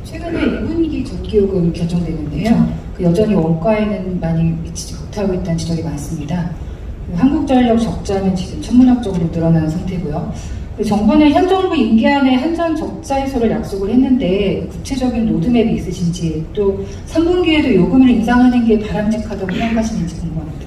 최근에 1분기 전기요금 결정되는데요. 여전히 원가에는 많이 미치지 못하고 있다는 지적이 많습니다. 한국전력 적자는 지금 천문학적으로 늘어나는 상태고요. 정부는 현 정부 임기 안에 한전 적자 해소를 약속을 했는데 구체적인 로드맵이 있으신지, 또 3분기에도 요금을 인상하는 게 바람직하다고 생각하시는지 궁금합니다.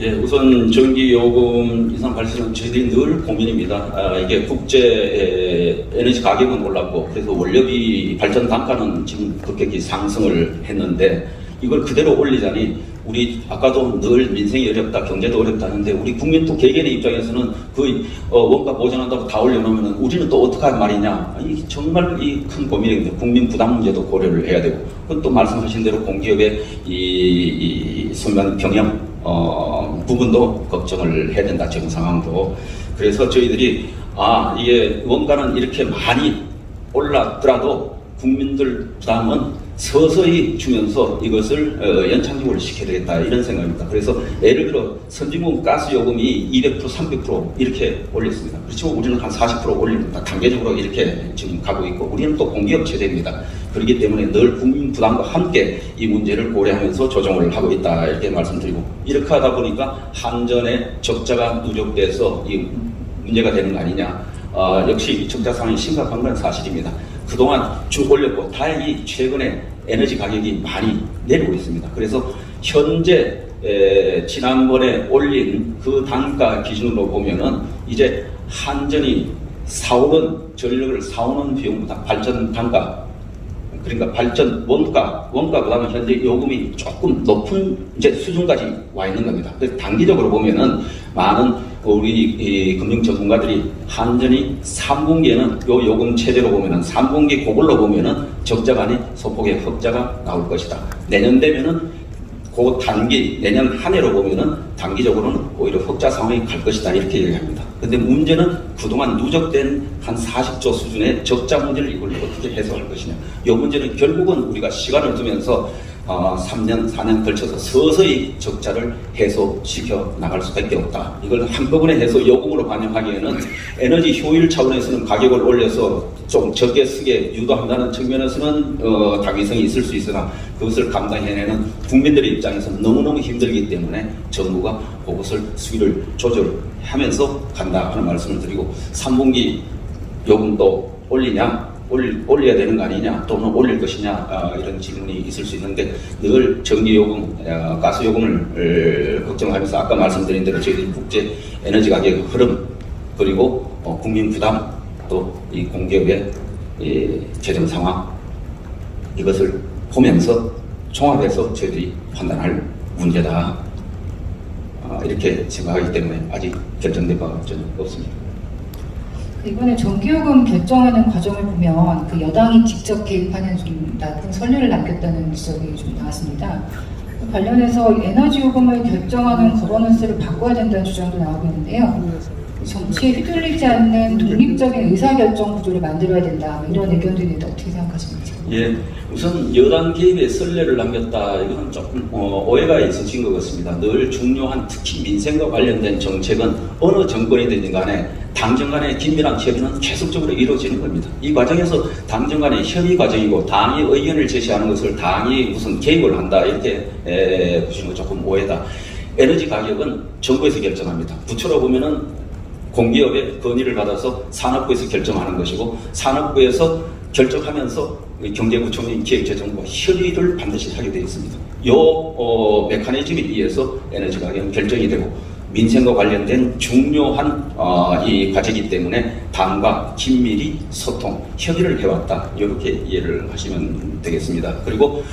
예, 우선 전기요금 인상 발생은 저희들이 늘 고민입니다. 이게 국제 에너지 가격은 올랐고, 그래서 원료비 발전 단가는 지금 급격히 상승을 했는데, 이걸 그대로 올리자니 우리 아까도 늘 민생이 어렵다, 경제도 어렵다 하는데, 우리 국민 또 개개인의 입장에서는 그 원가 보전한다고 다 올려놓으면 우리는 또 어떡할 말이냐, 정말 이 큰 고민입니다. 국민 부담 문제도 고려를 해야 되고, 그건 또 말씀하신 대로 공기업의 이 수면 경영 부분도 걱정을 해야 된다, 지금 상황도. 그래서 저희들이 이게 원가는 이렇게 많이 올랐더라도 국민들 부담은 서서히 주면서 이것을 연착륙을 시켜야 되겠다, 이런 생각입니다. 그래서 예를 들어 선진국 가스 요금이 200%, 300% 이렇게 올렸습니다. 그렇지만 우리는 한 40% 올립니다. 단계적으로 이렇게 지금 가고 있고, 우리는 또 공기업 체제입니다. 그렇기 때문에 늘 국민 부담과 함께 이 문제를 고려하면서 조정을 하고 있다, 이렇게 말씀드리고, 이렇게 하다 보니까 한전의 적자가 누적돼서 이 문제가 되는 거 아니냐. 역시 적자 상황이 심각한 건 사실입니다. 그동안 쭉 올렸고, 다행히 최근에 에너지 가격이 많이 내리고 있습니다. 그래서 현재 지난번에 올린 그 단가 기준으로 보면은 이제 한전이 사오는 전력을 사오는 비용보다 발전 단가, 그러니까 발전 원가보다는 현재 요금이 조금 높은 이제 수준까지 와 있는 겁니다. 그래서 단기적으로 보면은 많은 우리 금융 전문가들이 한전이 3분기에는 요 요금 체제로 보면은 3분기 그걸로 보면은 적자가 아닌 소폭의 흑자가 나올 것이다. 내년 되면은 그 단기 내년 한 해로 보면은 단기적으로는 오히려 흑자 상황이 갈 것이다, 이렇게 얘기합니다. 근데 문제는 그동안 누적된 한 40조 수준의 적자 문제를 이걸 어떻게 해소할 것이냐. 이 문제는 결국은 우리가 시간을 두면서 3년, 4년 걸쳐서 서서히 적자를 해소시켜 나갈 수밖에 없다. 이걸 한꺼번에 해서 요금으로 반영하기에는 에너지 효율 차원에서는 가격을 올려서 좀 적게 쓰게 유도한다는 측면에서는 당위성이 있을 수 있으나, 그것을 감당해내는 국민들의 입장에서는 너무너무 힘들기 때문에 정부가 그것을 수위를 조절하면서 간다 하는 말씀을 드리고, 3분기 요금도 올려야 되는 거 아니냐, 또는 올릴 것이냐, 이런 질문이 있을 수 있는데, 늘 전기요금, 가스요금을 걱정하면서 아까 말씀드린 대로 저희들이 국제 에너지 가격 흐름, 그리고 국민 부담, 또 이 공기업의 재정 상황, 이것을 보면서 종합해서 저희들이 판단할 문제다, 이렇게 생각하기 때문에 아직 결정된 바가 전혀 없습니다. 이번에 전기요금 결정하는 과정을 보면 그 여당이 직접 개입하는 좀 낮은 선례를 남겼다는 지적이 좀 나왔습니다. 관련해서 에너지 요금을 결정하는 거버넌스를 바꿔야 된다는 주장도 나오고 있는데요. 정치에 휘둘리지 않는 독립적인 의사결정 구조를 만들어야 된다, 이런 의견들에 대해 어떻게 생각하십니까? 예, 우선 여당 개입의 선례를 남겼다, 이건 조금 오해가 있으신 것 같습니다. 늘 중요한, 특히 민생과 관련된 정책은 어느 정권이든 간에 당정 간의 긴밀한 협의는 계속적으로 이루어지는 겁니다. 이 과정에서 당정 간의 협의 과정이고, 당이 의견을 제시하는 것을 당이 무슨 개입을 한다, 이렇게 보시는 거 조금 오해다. 에너지 가격은 정부에서 결정합니다. 부처로 보면은 공기업의 건의를 받아서 산업부에서 결정하는 것이고, 산업부에서 결정하면서 경제부총리, 기획재정부와 협의를 반드시 하게 되어 있습니다. 이 메커니즘에 의해서 에너지 가격은 결정이 되고, 민생과 관련된 중요한 이 과제이기 때문에 당과 긴밀히 소통, 협의를 해왔다, 이렇게 이해를 하시면 되겠습니다. 그리고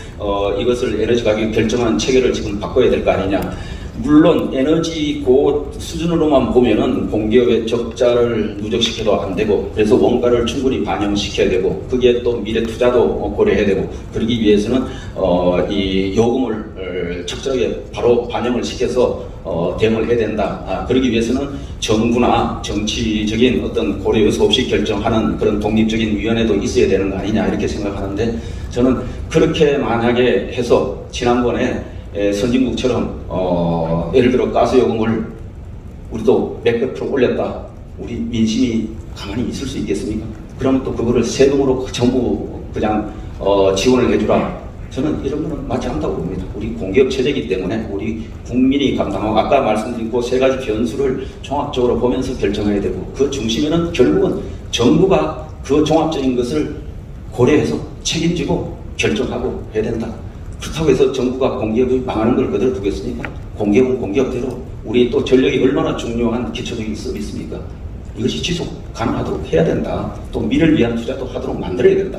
이것을 에너지 가격 결정한 체계를 지금 바꿔야 될 거 아니냐. 물론 에너지 그 수준으로만 보면은 공기업의 적자를 누적시켜도 안 되고, 그래서 원가를 충분히 반영시켜야 되고, 그게 또 미래 투자도 고려해야 되고, 그러기 위해서는 이 요금을 적절하게 바로 반영을 시켜서 대응을 해야 된다. 그러기 위해서는 정부나 정치적인 어떤 고려 요소 없이 결정하는 그런 독립적인 위원회도 있어야 되는 거 아니냐, 이렇게 생각하는데, 저는 그렇게 만약에 해서 지난번에 선진국처럼 예를 들어 가스요금을 우리도 몇백 프로 올렸다, 우리 민심이 가만히 있을 수 있겠습니까? 그러면 또 그거를 세금으로 전부 그냥 지원을 해주라. 저는 이런 거는 맞지 않다고 봅니다. 우리 공기업 체제이기 때문에 우리 국민이 감당하고 아까 말씀드린 그 세 가지 변수를 종합적으로 보면서 결정해야 되고 그 중심에는 결국은 정부가 그 종합적인 것을 고려해서 책임지고 결정하고 해야 된다. 그렇다고 해서 정부가 공기업이 망하는 걸 그대로 두겠습니까? 공기업은 공기업대로 우리 또 전력이 얼마나 중요한 기초적인 서비스입니까? 이것이 지속 가능하도록 해야 된다. 또 미래를 위한 투자도 하도록 만들어야 된다.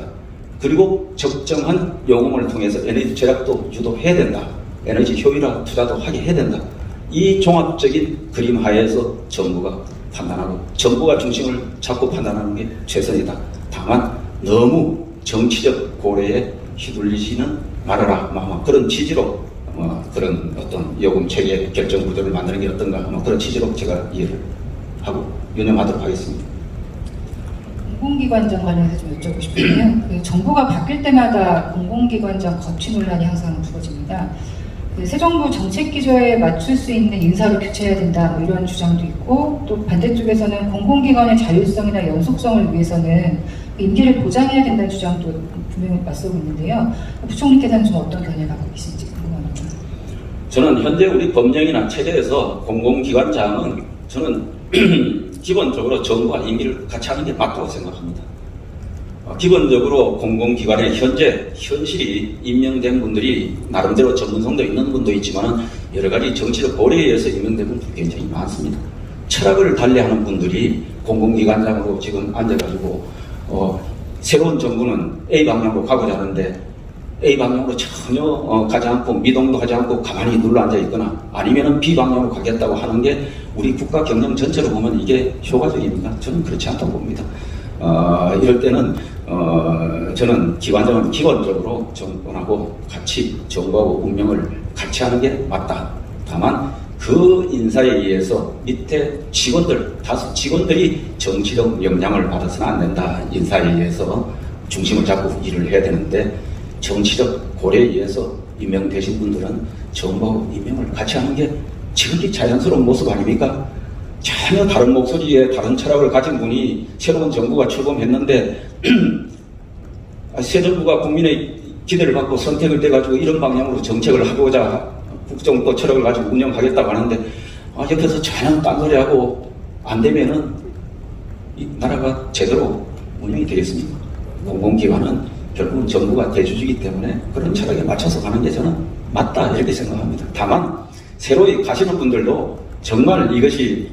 그리고 적정한 요금을 통해서 에너지 절약도 유도해야 된다. 에너지 효율화 투자도 하게 해야 된다. 이 종합적인 그림 하에서 정부가 판단하고 정부가 중심을 잡고 판단하는 게 최선이다. 다만 너무 정치적 고려에 휘둘리지는 말아라. 아마 그런 취지로 그런 어떤 요금 체계 결정 구조를 만드는 게 어떤가 아마 그런 취지로 제가 이해를 하고 운영하도록 하겠습니다. 공공기관장 관련해서 좀 여쭤보고 싶은데요. 그 정부가 바뀔 때마다 공공기관장 거취 논란이 항상 불거집니다. 그 새 정부 정책 기조에 맞출 수 있는 인사로 교체해야 된다 뭐 이런 주장도 있고 또 반대쪽에서는 공공기관의 자율성이나 연속성을 위해서는 임기를 보장해야 된다는 주장도 분명히 맞서고 있는데요. 부총리께서는 좀 어떤 견해를 갖고 계신지 궁금합니다. 저는 현재 우리 법령이나 체제에서 공공기관장은 저는 기본적으로 정부와 임기를 같이 하는 게 맞다고 생각합니다. 기본적으로 공공기관의 현실이 임명된 분들이 나름대로 전문성도 있는 분도 있지만 여러 가지 정치적 고려에 의해서 임명된 분들이 굉장히 많습니다. 철학을 달리하는 분들이 공공기관장으로 지금 앉아가지고 새로운 정부는 A 방향으로 가고자 하는데 A 방향으로 전혀 가지 않고 미동도 하지 않고 가만히 눌러 앉아 있거나 아니면은 B 방향으로 가겠다고 하는 게 우리 국가 경영 전체로 보면 이게 효과적입니까? 저는 그렇지 않다고 봅니다. 이럴 때는 저는 기관장은 기본적으로 정권하고 같이 정부하고 운명을 같이 하는 게 맞다. 다만 그 인사에 의해서 밑에 다수 직원들이 정치적 영향을 받아서는 안 된다. 인사에 의해서 중심을 잡고 일을 해야 되는데 정치적 고려에 의해서 임명되신 분들은 정부하고 임명을 같이 하는 게 지극히 자연스러운 모습 아닙니까? 전혀 다른 목소리에 다른 철학을 가진 분이 새로운 정부가 출범했는데 새 정부가 국민의 기대를 받고 선택을 돼가지고 이런 방향으로 정책을 하고자 국정도 철학을 가지고 운영하겠다고 하는데 옆에서 전혀 딴소리하고 안 되면은 이 나라가 제대로 운영이 되겠습니까? 공공기관은 결국은 정부가 대주주이기 때문에 그런 철학에 맞춰서 가는 게 저는 맞다 이렇게 생각합니다. 다만 새로 가시는 분들도 정말 이것이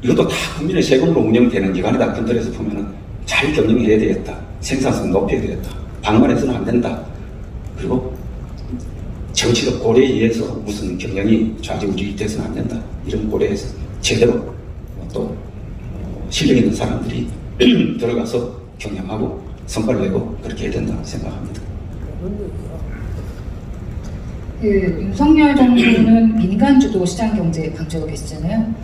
이것도 다 국민의 세금으로 운영되는 기관이다. 근들에서 보면은 잘 경영해야 되겠다. 생산성 높여야 되겠다. 방만해서는 안 된다. 그리고 정치적 고려에 의해서 무슨 경영이 좌지우지 돼서는 안 된다. 이런 고려에서 제대로 또 실력 있는 사람들이 들어가서 경영하고 성과를 내고 그렇게 해야 된다고 생각합니다. 윤석열 정부는 민간주도 시장경제 강조하고 계시잖아요.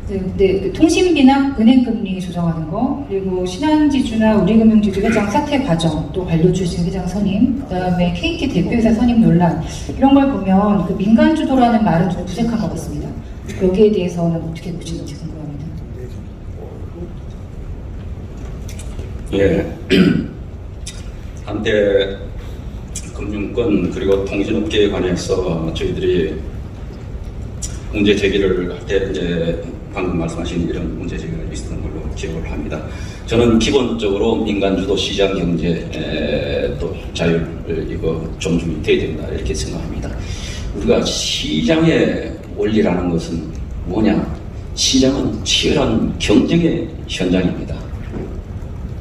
근데 통신비나 은행금리 조정하는 거, 그리고 신한지주나 우리금융지주 회장 사퇴 과정, 또 관료출신 회장 선임, 그다음에 KT 대표이사 선임 논란 이런 걸 보면 그 민간주도라는 말은 좀 부색한 것 같습니다. 여기에 대해서는 어떻게 보시는지 궁금합니다. 예, 한때 금융권 그리고 통신업계에 관해서 저희들이 문제 제기를 할 때 이제 방금 말씀하신 이런 문제 제기가 있었던 걸로 기억을 합니다. 저는 기본적으로 민간주도 시장 경제 또 자율 이거 존중이 돼야 된다 이렇게 생각합니다. 우리가 시장의 원리라는 것은 뭐냐? 시장은 치열한 경쟁의 현장입니다.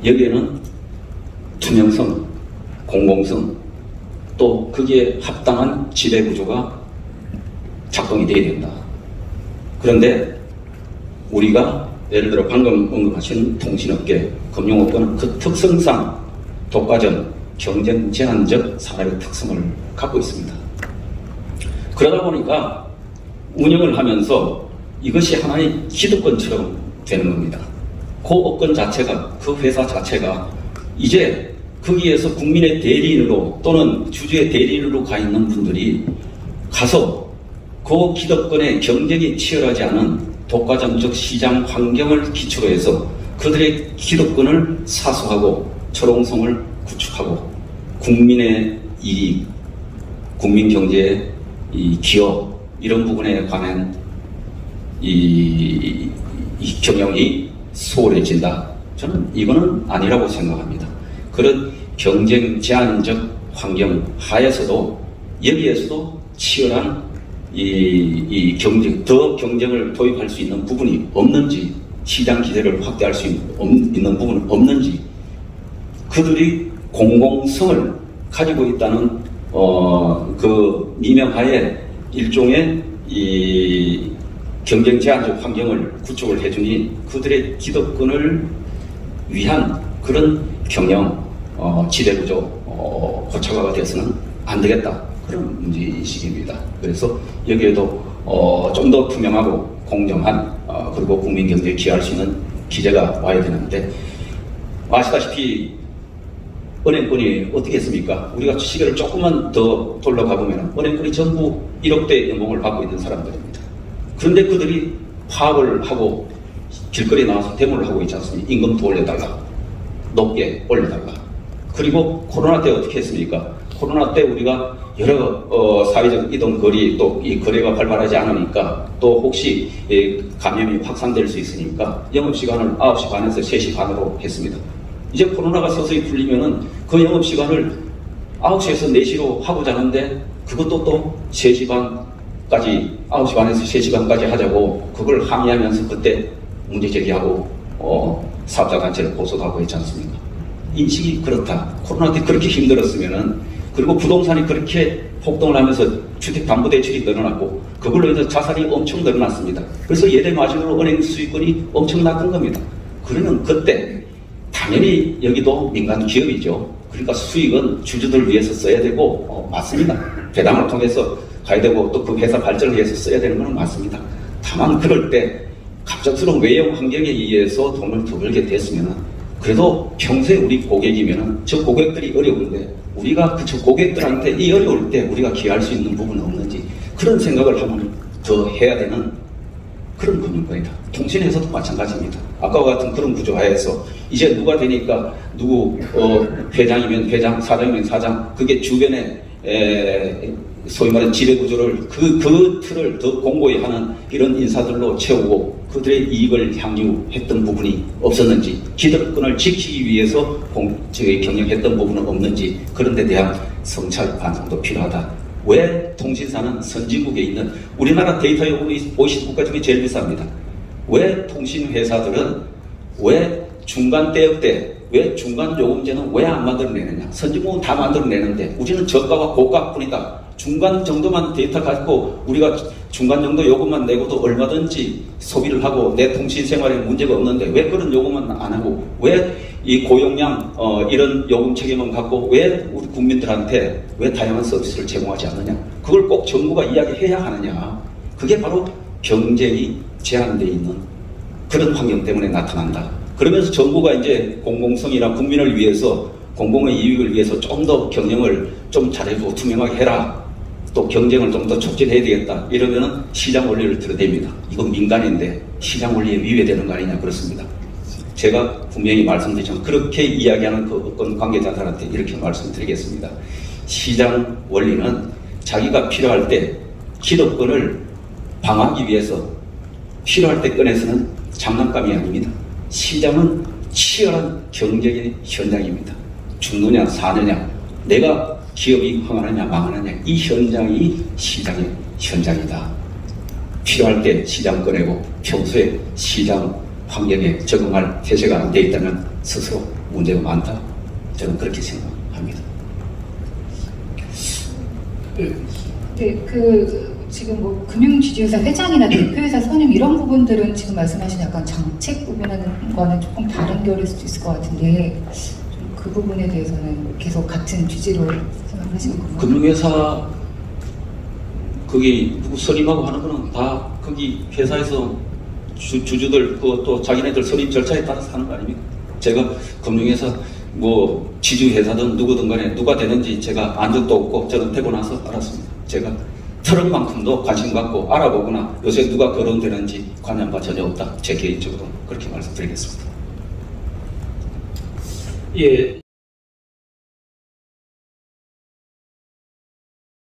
여기에는 투명성, 공공성, 또 거기에 합당한 지배구조가 작동이 돼야 된다. 그런데 우리가 예를 들어 방금 언급하신 통신업계, 금융업계는 그 특성상 독과점, 경쟁 제한적 산업의 특성을 갖고 있습니다. 그러다 보니까 운영을 하면서 이것이 하나의 기득권처럼 되는 겁니다. 그 업권 자체가, 그 회사 자체가 이제 거기에서 국민의 대리인으로 또는 주주의 대리인으로 가 있는 분들이 가서 그 기득권의 경쟁이 치열하지 않은 독과점적 시장 환경을 기초로 해서 그들의 기득권을 사수하고 철옹성을 구축하고 국민의 이익, 국민 경제의 이 기업 이런 부분에 관한 이 경영이 소홀해진다. 저는 이거는 아니라고 생각합니다. 그런 경쟁 제한적 환경 하에서도 여기에서도 치열한 이 경쟁, 더 경쟁을 도입할 수 있는 부분이 없는지, 시장 기회를 확대할 수 있는 부분은 없는지, 그들이 공공성을 가지고 있다는 그 미명하에 일종의 이 경쟁 제한적 환경을 구축을 해주니 그들의 기득권을 위한 그런 경영 지배구조 고착화가 되어서는 안 되겠다, 그런 문제의식입니다. 그래서 여기에도 좀 더 투명하고 공정한 그리고 국민 경제에 기여할 수 있는 기재가 와야 되는데, 아시다시피 은행권이 어떻게 했습니까? 우리가 시계를 조금만 더 돌려가 보면 은행권이 전부 1억대 연봉을 받고 있는 사람들입니다. 그런데 그들이 파업을 하고 길거리에 나와서 데모를 하고 있지 않습니까? 임금 더 올려달라, 높게 올려달라. 그리고 코로나 때 어떻게 했습니까? 코로나 때 우리가 여러 사회적 이동 거리, 또 이 거래가 활발하지 않으니까, 또 혹시 감염이 확산될 수 있으니까 영업시간을 9시 반에서 3시 반으로 했습니다. 이제 코로나가 서서히 풀리면은 그 영업시간을 9시에서 4시로 하고자 하는데, 그것도 또 3시 반까지, 9시 반에서 3시 반까지 하자고 그걸 항의하면서 그때 문제 제기하고 사업자 단체를 고소도 하고 있지 않습니까? 인식이 그렇다. 코로나 때 그렇게 힘들었으면은, 그리고 부동산이 그렇게 폭등을 하면서 주택담보대출이 늘어났고 그걸로 인해서 자산이 엄청 늘어났습니다. 그래서 예대 마진으로 은행 수익권이 엄청 났던 겁니다. 그러면 그때 당연히 여기도 민간 기업이죠. 그러니까 수익은 주주들 위해서 써야 되고 맞습니다. 배당을 통해서 가야 되고 또 그 회사 발전을 위해서 써야 되는 건 맞습니다. 다만 그럴 때 갑작스러운 외형 환경에 의해서 돈을 더 벌게 됐으면은, 그래도 평소에 우리 고객이면은 저 고객들이 어려운데 우리가 저 고객들한테 이 어려울 때 우리가 기여할 수 있는 부분은 없는지, 그런 생각을 하면 더 해야 되는 그런 금융권이다. 통신에서도 마찬가지입니다. 아까와 같은 그런 구조하에서 이제 누가 되니까 누구 회장이면 회장, 사장이면 사장, 그게 주변에 소위 말하는 지배구조를 그 틀을 더 공고히 하는 이런 인사들로 채우고 그들의 이익을 향유했던 부분이 없었는지, 기득권을 지키기 위해서 경영했던 부분은 없는지, 그런 데 대한 성찰 반성도 필요하다. 왜 통신사는 선진국에 있는, 우리나라 데이터 요금이 OECD 국가 중에 제일 비쌉니다. 왜 통신회사들은 왜 중간 대역대, 왜 중간 요금제는 왜 안 만들어내느냐? 선진국은 다 만들어내는데 우리는 저가와 고가뿐이다. 중간 정도만 데이터 가지고 우리가 중간 정도 요금만 내고도 얼마든지 소비를 하고 내 통신 생활에 문제가 없는데 왜 그런 요금은 안 하고, 왜 이 고용량 이런 요금 책임은 갖고 왜 우리 국민들한테 왜 다양한 서비스를 제공하지 않느냐? 그걸 꼭 정부가 이야기해야 하느냐? 그게 바로 경쟁이 제한되어 있는 그런 환경 때문에 나타난다. 그러면서 정부가 이제 공공성이나 국민을 위해서, 공공의 이익을 위해서 좀 더 경영을 좀 잘해주고 투명하게 해라, 또 경쟁을 좀 더 촉진해야 되겠다, 이러면은 시장 원리를 들어댑니다. 이건 민간인데 시장 원리에 위배되는 거 아니냐, 그렇습니다. 제가 분명히 말씀드리지만 그렇게 이야기하는 그 어떤 관계자들한테 이렇게 말씀드리겠습니다. 시장 원리는 자기가 필요할 때 기득권을 방어하기 위해서 필요할 때 꺼내서는 장난감이 아닙니다. 시장은 치열한 경쟁의 현장입니다. 죽느냐 사느냐, 내가 기업이 흥하느냐 망하느냐, 이 현장이 시장의 현장이다. 필요할 때 시장 꺼내고 평소에 시장 환경에 적응할 태세가 안 돼 있다면 스스로 문제가 많다. 저는 그렇게 생각합니다. 네, 지금 뭐 금융지주회사 회장이나 대표회사 선임 이런 부분들은 지금 말씀하신 약간 정책 부분하는 거는 조금 다른 결일 수도 있을 것 같은데, 좀 그 부분에 대해서는 계속 같은 취지로 생각하시는 건가요? 금융회사 거기 누구 선임하고 하는 거는 다 거기 회사에서 주주들 또 자기네들 선임 절차에 따라서 하는 거 아닙니까? 제가 금융회사 뭐 지주회사든 누구든 간에 누가 되는지 제가 안 적도 없고 저는 되고 나서 알았습니다. 제가 트럭만큼도 관심 갖고 알아보거나 요새 누가 거론되는지 관여한 바 전혀 없다. 제 개인적으로 그렇게 말씀드리겠습니다. 예.